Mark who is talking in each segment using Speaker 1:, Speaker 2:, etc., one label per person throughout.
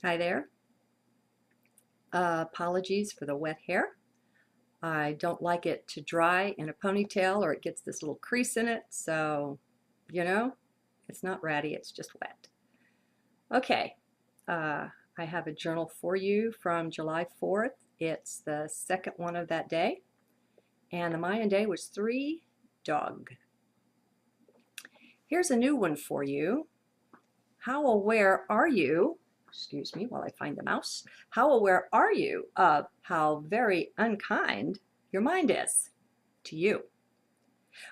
Speaker 1: Hi there. Apologies for the wet hair. I don't like it to dry in a ponytail or it gets this little crease in it, so, you know, it's not ratty, it's just wet. Okay, I have a journal for you from July 4th. It's the second one of that day, and the Mayan day was 3 dog. Here's a new one for you. How aware are you? Excuse me while I find the mouse. How aware are you of how very unkind your mind is to you?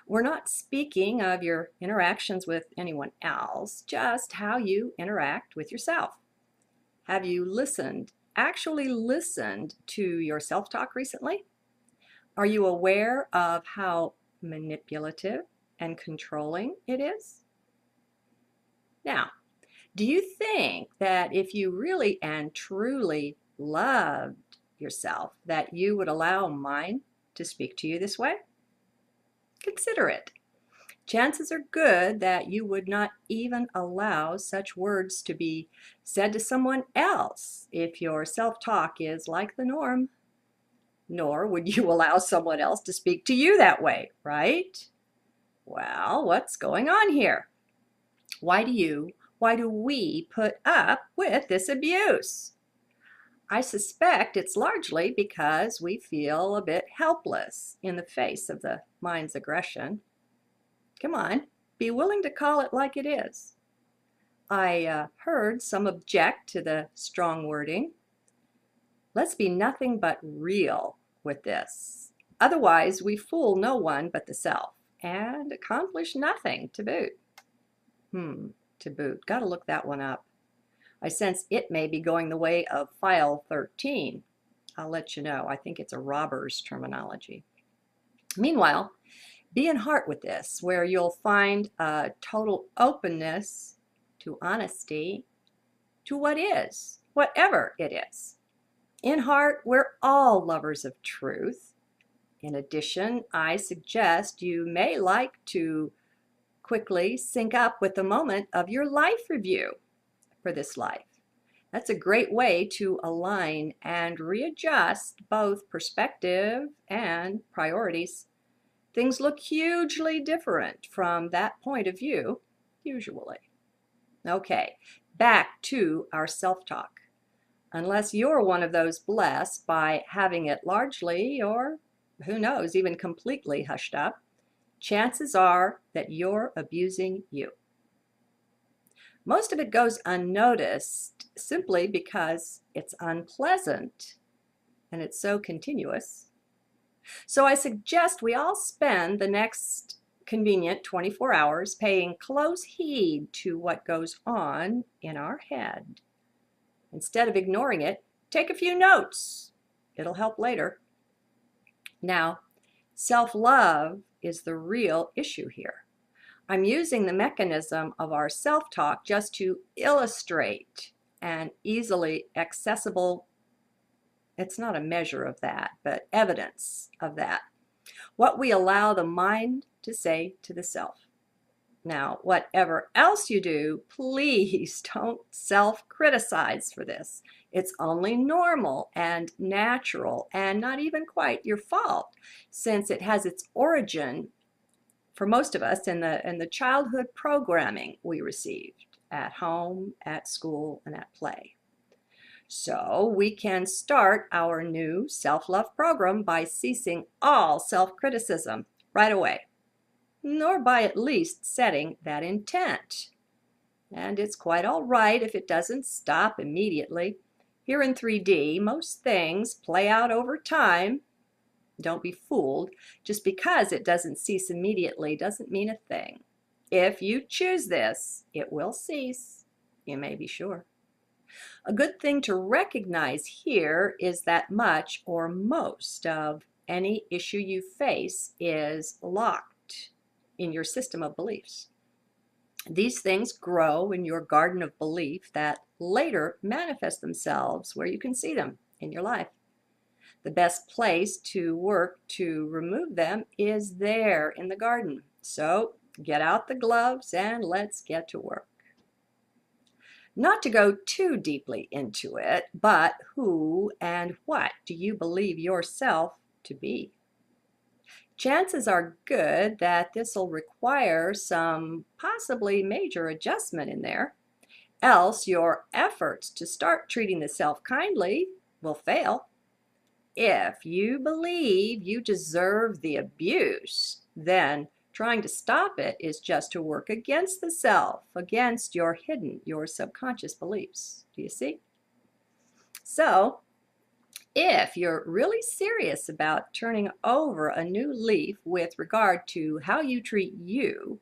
Speaker 1: We're not speaking of your interactions with anyone else, just how you interact with yourself. Have you actually listened to your self-talk recently? Are you aware of how manipulative and controlling it is? Now, do you think that if you really and truly loved yourself, that you would allow mind to speak to you this way? Consider it. Chances are good that you would not even allow such words to be said to someone else if your self-talk is like the norm. Nor would you allow someone else to speak to you that way, right? Well, what's going on here? Why do we put up with this abuse? I suspect it's largely because we feel a bit helpless in the face of the mind's aggression. Come on, be willing to call it like it is. I heard some object to the strong wording. Let's be nothing but real with this. Otherwise, we fool no one but the self and accomplish nothing to boot. To boot. Got to look that one up. I sense it may be going the way of file 13. I'll let you know. I think it's a robber's terminology. Meanwhile, be in heart with this, where you'll find a total openness to honesty to what is, whatever it is. In heart, we're all lovers of truth. In addition, I suggest you may like to quickly sync up with the moment of your life review for this life. That's a great way to align and readjust both perspective and priorities. Things look hugely different from that point of view, usually. Okay, back to our self-talk. Unless you're one of those blessed by having it largely, or who knows, even completely hushed up, chances are that you're abusing you. Most of it goes unnoticed simply because it's unpleasant and it's so continuous. So I suggest we all spend the next convenient 24 hours paying close heed to what goes on in our head. Instead of ignoring it, take a few notes. It'll help later. Now, self-love is the real issue here. I'm using the mechanism of our self-talk just to illustrate an easily accessible, it's not a measure of that, but evidence of that. What we allow the mind to say to the self. Now, whatever else you do, please don't self-criticize for this. It's only normal and natural and not even quite your fault, since it has its origin for most of us in the childhood programming we received at home, at school, and at play. So we can start our new self-love program by ceasing all self-criticism right away, nor by at least setting that intent. And it's quite all right if it doesn't stop immediately. Here in 3D, most things play out over time. Don't be fooled. Just because it doesn't cease immediately doesn't mean a thing. If you choose this, it will cease. You may be sure. A good thing to recognize here is that much or most of any issue you face is locked in your system of beliefs. These things grow in your garden of belief that later manifest themselves where you can see them in your life. The best place to work to remove them is there in the garden. So get out the gloves and let's get to work. Not to go too deeply into it, but who and what do you believe yourself to be? Chances are good that this will require some possibly major adjustment in there, else your efforts to start treating the self kindly will fail. If you believe you deserve the abuse, then trying to stop it is just to work against the self, against your subconscious beliefs. Do you see? So, if you're really serious about turning over a new leaf with regard to how you treat you,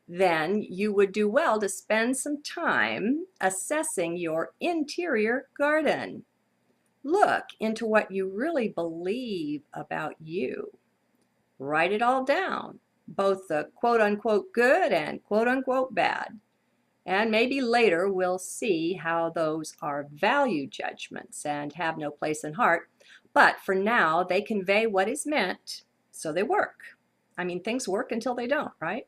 Speaker 1: then you would do well to spend some time assessing your interior garden. Look into what you really believe about you. Write it all down, both the quote-unquote good and quote-unquote bad. And maybe later we'll see how those are value judgments and have no place in heart. But for now, they convey what is meant, so they work. I mean, things work until they don't, right?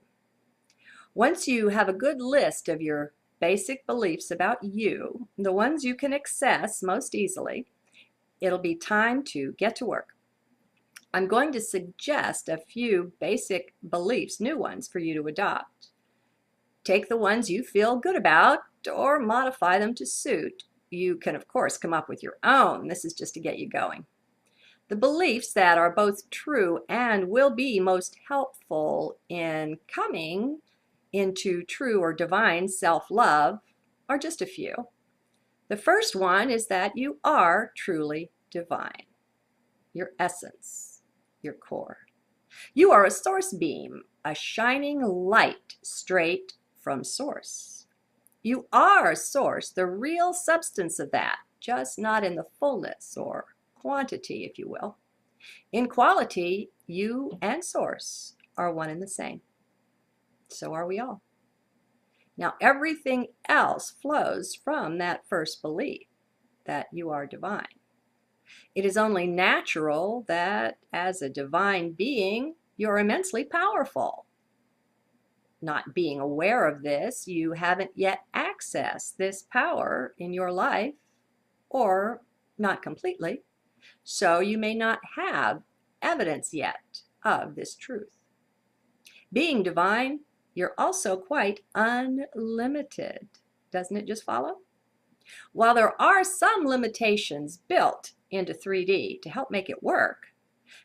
Speaker 1: Once you have a good list of your basic beliefs about you, the ones you can access most easily, it'll be time to get to work. I'm going to suggest a few basic beliefs, new ones, for you to adopt. Take the ones you feel good about or modify them to suit. You can, of course, come up with your own. This is just to get you going. The beliefs that are both true and will be most helpful in coming into true or divine self-love are just a few. The first one is that you are truly divine, your essence, your core. You are a source beam, a shining light straight from source. You are source, the real substance of that, just not in the fullness or quantity, if you will. In quality, you and source are one and the same. So are we all. Now, everything else flows from that first belief that you are divine. It is only natural that as a divine being, you're immensely powerful. Not being aware of this, you haven't yet accessed this power in your life, or not completely, so you may not have evidence yet of this truth. Being divine, you're also quite unlimited. Doesn't it just follow? While there are some limitations built into 3D to help make it work,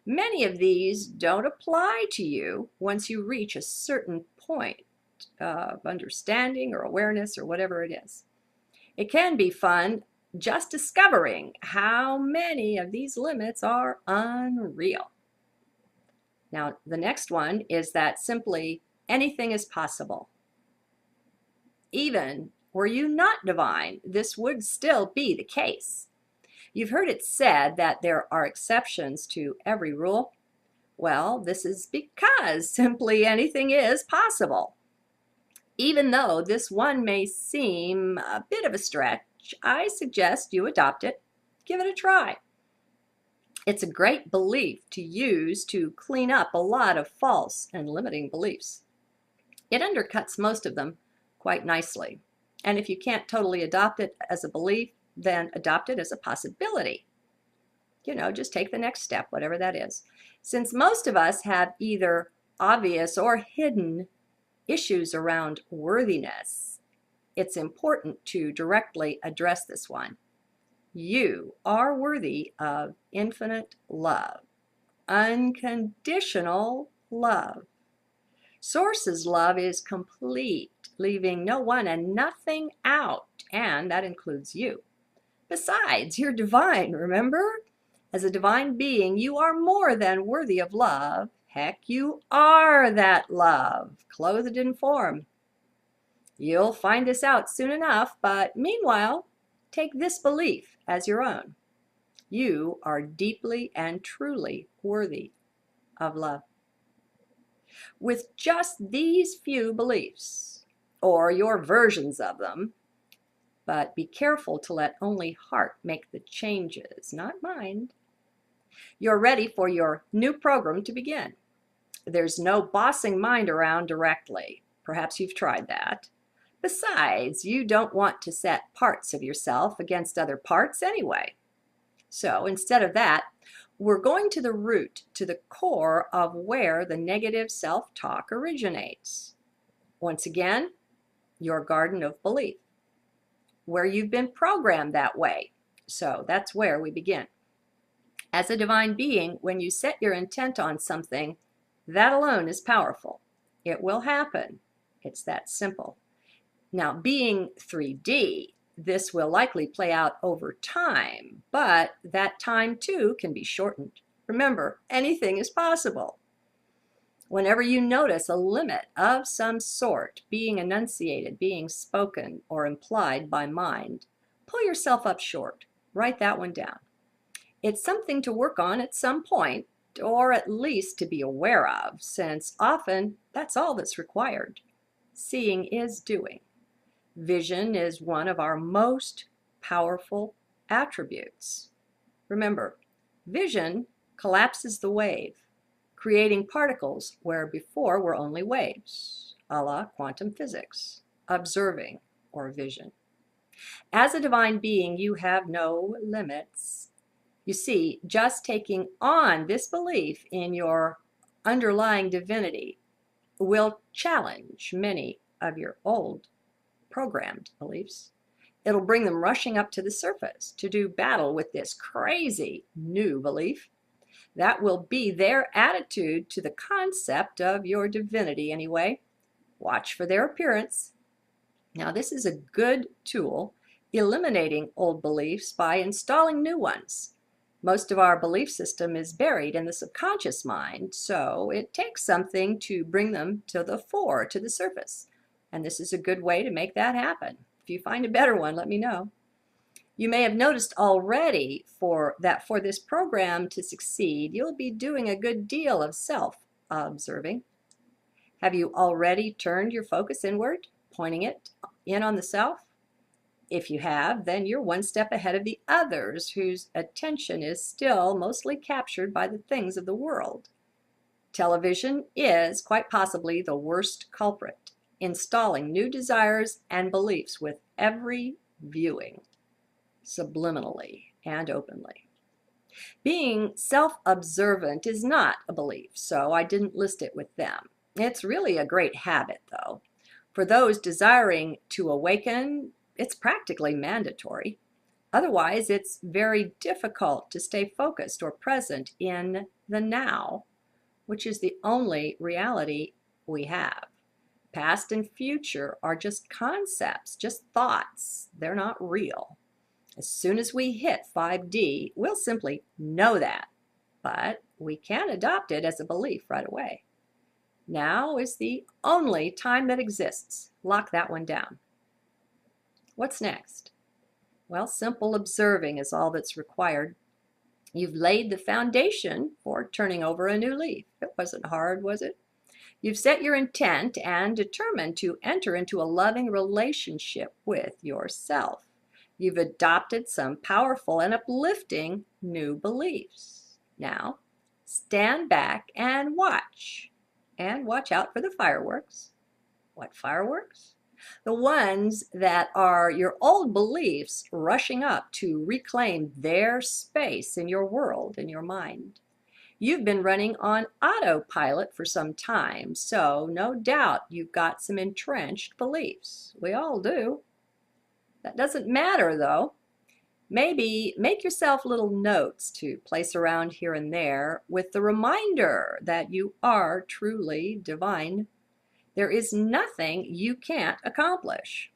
Speaker 1: many of these don't apply to you once you reach a certain point of understanding or awareness or whatever it is. It can be fun just discovering how many of these limits are unreal. Now, the next one is that simply anything is possible. Even were you not divine, this would still be the case. You've heard it said that there are exceptions to every rule. Well, this is because simply anything is possible. Even though this one may seem a bit of a stretch, I suggest you adopt it. Give it a try. It's a great belief to use to clean up a lot of false and limiting beliefs. It undercuts most of them quite nicely. And if you can't totally adopt it as a belief, then adopt it as a possibility. You know, just take the next step, whatever that is. Since most of us have either obvious or hidden issues around worthiness, it's important to directly address this one. You are worthy of infinite love, unconditional love. Source's love is complete, leaving no one and nothing out, and that includes you. Besides, you're divine, remember? As a divine being, you are more than worthy of love. Heck, you are that love, clothed in form. You'll find this out soon enough, but meanwhile, take this belief as your own. You are deeply and truly worthy of love. With just these few beliefs, or your versions of them, but be careful to let only heart make the changes, not mind, you're ready for your new program to begin. There's no bossing mind around directly. Perhaps you've tried that. Besides, you don't want to set parts of yourself against other parts anyway. So instead of that, we're going to the root, to the core of where the negative self-talk originates. Once again, your garden of belief, where you've been programmed that way. So that's where we begin. As a divine being, when you set your intent on something, that alone is powerful. It will happen. It's that simple. Now, being 3D, this will likely play out over time, but that time too can be shortened. Remember, anything is possible. Whenever you notice a limit of some sort being enunciated, being spoken, or implied by mind, pull yourself up short. Write that one down. It's something to work on at some point, or at least to be aware of, since often that's all that's required. Seeing is doing. Vision is one of our most powerful attributes. Remember, vision collapses the wave, creating particles where before were only waves, a la quantum physics, observing, or vision. As a divine being, you have no limits. You see, just taking on this belief in your underlying divinity will challenge many of your old programmed beliefs. It'll bring them rushing up to the surface to do battle with this crazy new belief. That will be their attitude to the concept of your divinity anyway. Watch for their appearance. Now, this is a good tool, eliminating old beliefs by installing new ones. Most of our belief system is buried in the subconscious mind, so it takes something to bring them to the fore, to the surface. And this is a good way to make that happen. If you find a better one, let me know. You may have noticed already for this program to succeed, you'll be doing a good deal of self-observing. Have you already turned your focus inward, pointing it in on the self? If you have, then you're one step ahead of the others whose attention is still mostly captured by the things of the world. Television is quite possibly the worst culprit, installing new desires and beliefs with every viewing, subliminally and openly. Being self-observant is not a belief, so I didn't list it with them. It's really a great habit, though. For those desiring to awaken, it's practically mandatory. Otherwise, it's very difficult to stay focused or present in the now, which is the only reality we have. Past and future are just concepts, just thoughts. They're not real. As soon as we hit 5D, we'll simply know that, but we can't adopt it as a belief right away. Now is the only time that exists. Lock that one down. What's next? Well, simple observing is all that's required. You've laid the foundation for turning over a new leaf. It wasn't hard, was it? You've set your intent and determined to enter into a loving relationship with yourself. You've adopted some powerful and uplifting new beliefs. Now, stand back and watch. And watch out for the fireworks. What fireworks? The ones that are your old beliefs rushing up to reclaim their space in your world, in your mind. You've been running on autopilot for some time, so no doubt you've got some entrenched beliefs. We all do. That doesn't matter, though. Maybe make yourself little notes to place around here and there with the reminder that you are truly divine. There is nothing you can't accomplish.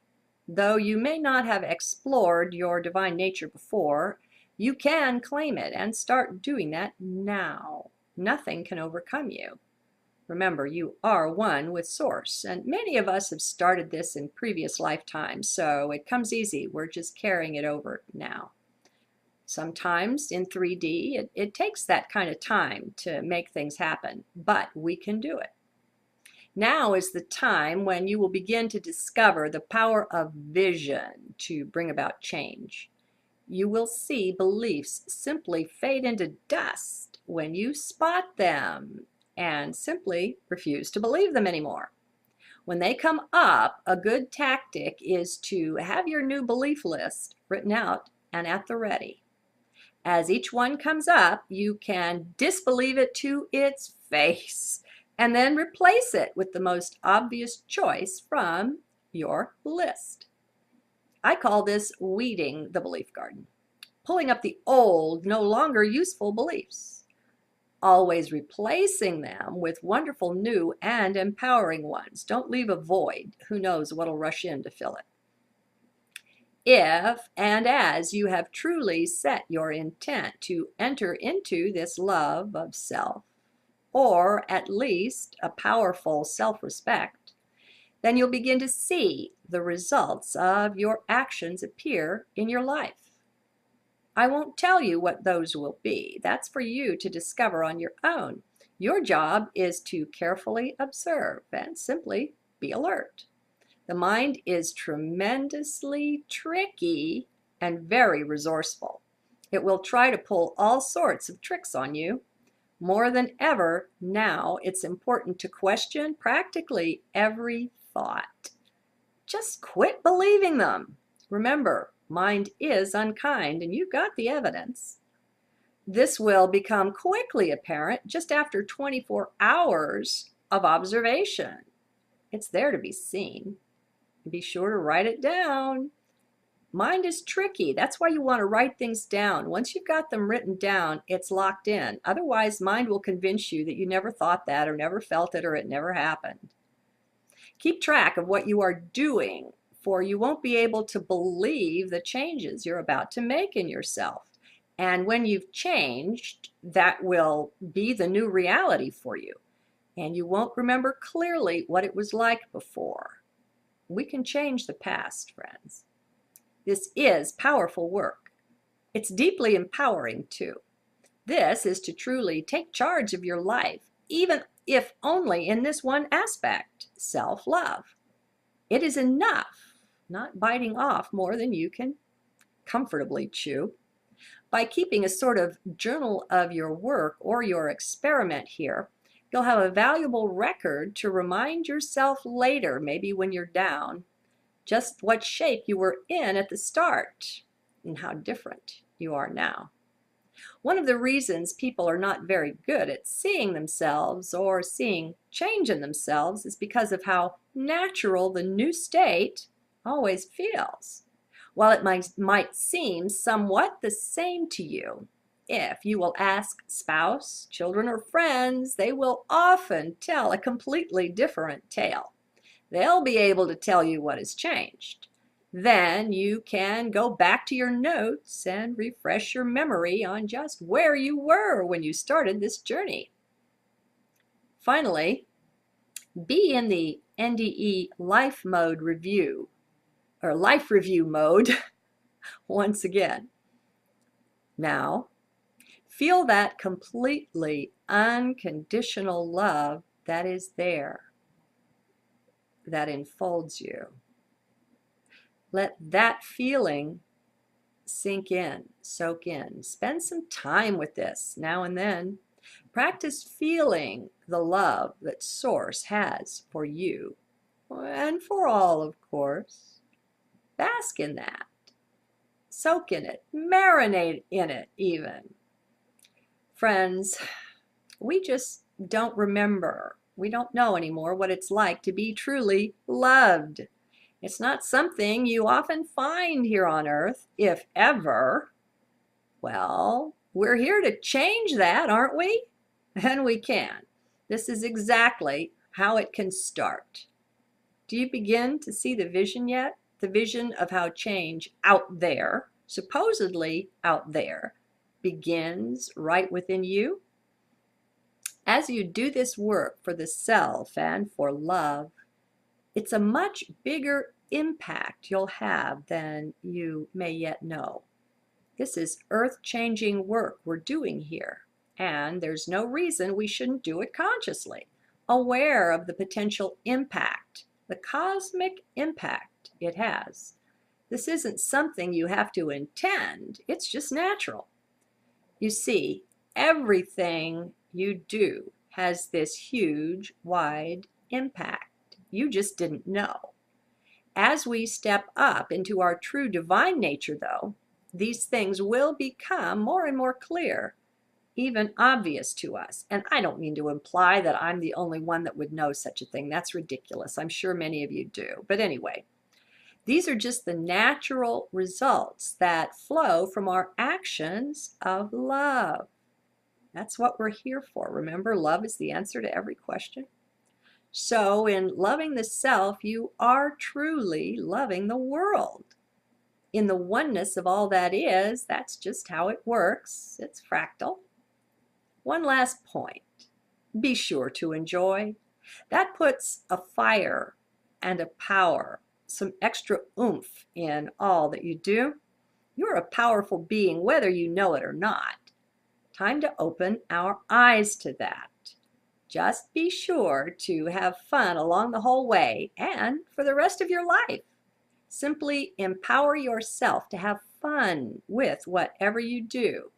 Speaker 1: Though you may not have explored your divine nature before, you can claim it and start doing that now. Nothing can overcome you. Remember, you are one with Source, and many of us have started this in previous lifetimes, so it comes easy. We're just carrying it over now. Sometimes in 3D, it takes that kind of time to make things happen, but we can do it. Now is the time when you will begin to discover the power of vision to bring about change. You will see beliefs simply fade into dust when you spot them and simply refuse to believe them anymore. When they come up, a good tactic is to have your new belief list written out and at the ready. As each one comes up, you can disbelieve it to its face and then replace it with the most obvious choice from your list. I call this weeding the belief garden, pulling up the old, no longer useful beliefs, always replacing them with wonderful new and empowering ones. Don't leave a void. Who knows what'll rush in to fill it. If and as you have truly set your intent to enter into this love of self, or at least a powerful self-respect, then you'll begin to see the results of your actions appear in your life. I won't tell you what those will be. That's for you to discover on your own. Your job is to carefully observe and simply be alert. The mind is tremendously tricky and very resourceful. It will try to pull all sorts of tricks on you. More than ever now, it's important to question practically every thought. Just quit believing them. Remember, mind is unkind, and you've got the evidence. This will become quickly apparent just after 24 hours of observation. It's there to be seen. Be sure to write it down. Mind is tricky. That's why you want to write things down. Once you've got them written down, it's locked in. Otherwise, mind will convince you that you never thought that or never felt it or it never happened. Keep track of what you are doing, for you won't be able to believe the changes you're about to make in yourself. And when you've changed, that will be the new reality for you. And you won't remember clearly what it was like before. We can change the past, friends. This is powerful work. It's deeply empowering, too. This is to truly take charge of your life, even if only in this one aspect, self-love. It is enough, not biting off more than you can comfortably chew. By keeping a sort of journal of your work or your experiment here, you'll have a valuable record to remind yourself later, maybe when you're down, just what shape you were in at the start and how different you are now. One of the reasons people are not very good at seeing themselves or seeing change in themselves is because of how natural the new state always feels. While it might seem somewhat the same to you, if you will ask spouse, children, or friends, they will often tell a completely different tale. They'll be able to tell you what has changed. Then you can go back to your notes and refresh your memory on just where you were when you started this journey. Finally, be in the NDE life mode review, or life review mode once again. Now, feel that completely unconditional love that is there, that enfolds you. Let that feeling sink in, soak in. Spend some time with this now and then. Practice feeling the love that Source has for you and for all, of course. Bask in that. Soak in it. Marinate in it even. Friends, we just don't remember. We don't know anymore what it's like to be truly loved. It's not something you often find here on earth, if ever. Well, we're here to change that, aren't we? And we can. This is exactly how it can start. Do you begin to see the vision yet? The vision of how change out there, supposedly out there, begins right within you? As you do this work for the self and for love, it's a much bigger impact you'll have than you may yet know. This is earth-changing work we're doing here, and there's no reason we shouldn't do it consciously, aware of the potential impact, the cosmic impact it has. This isn't something you have to intend, it's just natural. You see, everything you do has this huge, wide impact. You just didn't know. As we step up into our true divine nature, though, these things will become more and more clear, even obvious to us. And I don't mean to imply that I'm the only one that would know such a thing. That's ridiculous. I'm sure many of you do. But anyway, these are just the natural results that flow from our actions of love. That's what we're here for. Remember, love is the answer to every question. So in loving the self, you are truly loving the world. In the oneness of all that is, that's just how it works. It's fractal. One last point. Be sure to enjoy. That puts a fire and a power, some extra oomph in all that you do. You're a powerful being, whether you know it or not. Time to open our eyes to that. Just be sure to have fun along the whole way and for the rest of your life. Simply empower yourself to have fun with whatever you do.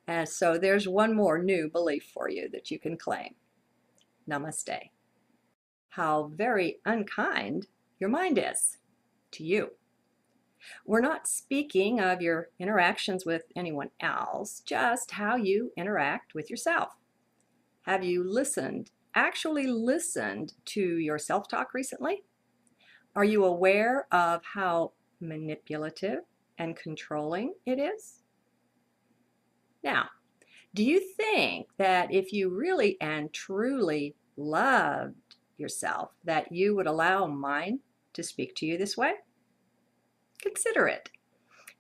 Speaker 1: And so there's one more new belief for you that you can claim. Namaste. How very unkind your mind is to you. We're not speaking of your interactions with anyone else, just how you interact with yourself. Have you actually listened to your self-talk recently? Are you aware of how manipulative and controlling it is? Now, do you think that if you really and truly loved yourself, that you would allow mine to speak to you this way? Consider it.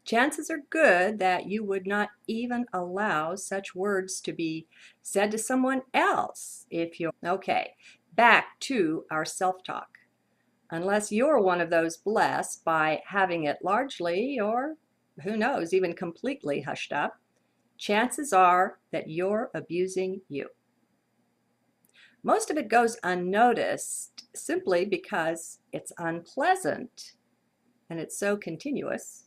Speaker 1: Chances are good that you would not even allow such words to be said to someone else if you're... Okay, back to our self-talk. Unless you're one of those blessed by having it largely, or who knows, even completely hushed up, chances are that you're abusing you. Most of it goes unnoticed simply because it's unpleasant and it's so continuous.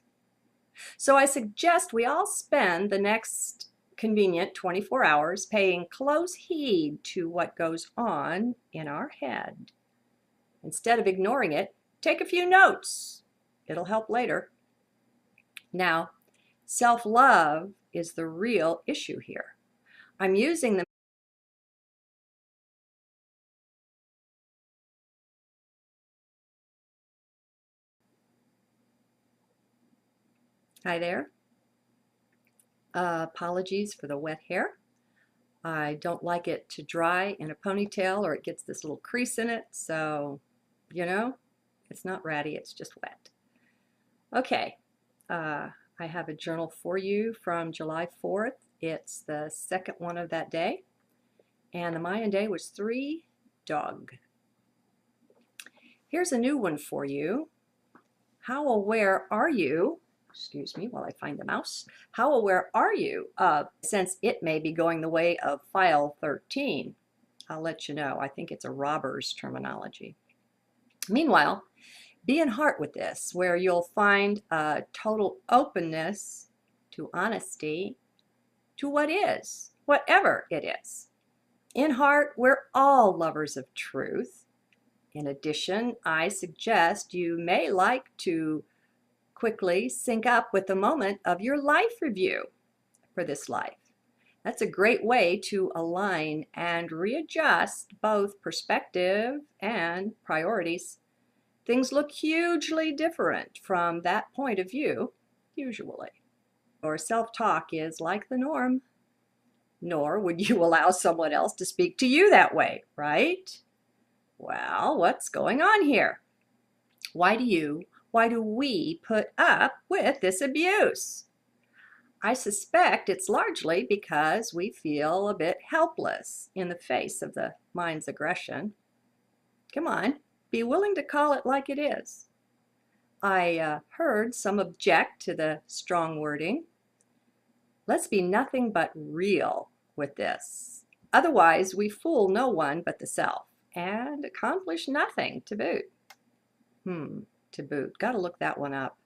Speaker 1: So I suggest we all spend the next convenient 24 hours paying close heed to what goes on in our head. Instead of ignoring it, take a few notes. It'll help later. Now, self-love is the real issue here. I'm using the... Hi there. Apologies for the wet hair. I don't like it to dry in a ponytail or it gets this little crease in it, so, you know, it's not ratty, it's just wet. Okay, I have a journal for you from July 4th. It's the second one of that day, and the Mayan day was 3 dog. Here's a new one for you. How aware are you, excuse me while I find the mouse, how aware are you of, since it may be going the way of file 13? I'll let you know. I think it's a robber's terminology. Meanwhile, be in heart with this, where you'll find a total openness to honesty, to what is, whatever it is. In heart, we're all lovers of truth. In addition, I suggest you may like to quickly sync up with the moment of your life review for this life. That's a great way to align and readjust both perspective and priorities. Things look hugely different from that point of view, usually. Or self-talk is like the norm. Nor would you allow someone else to speak to you that way, right? Well, what's going on here? Why do we put up with this abuse? I suspect it's largely because we feel a bit helpless in the face of the mind's aggression. Come on, be willing to call it like it is. I heard some object to the strong wording. Let's be nothing but real with this. Otherwise, we fool no one but the self and accomplish nothing to boot. To boot. Got to look that one up.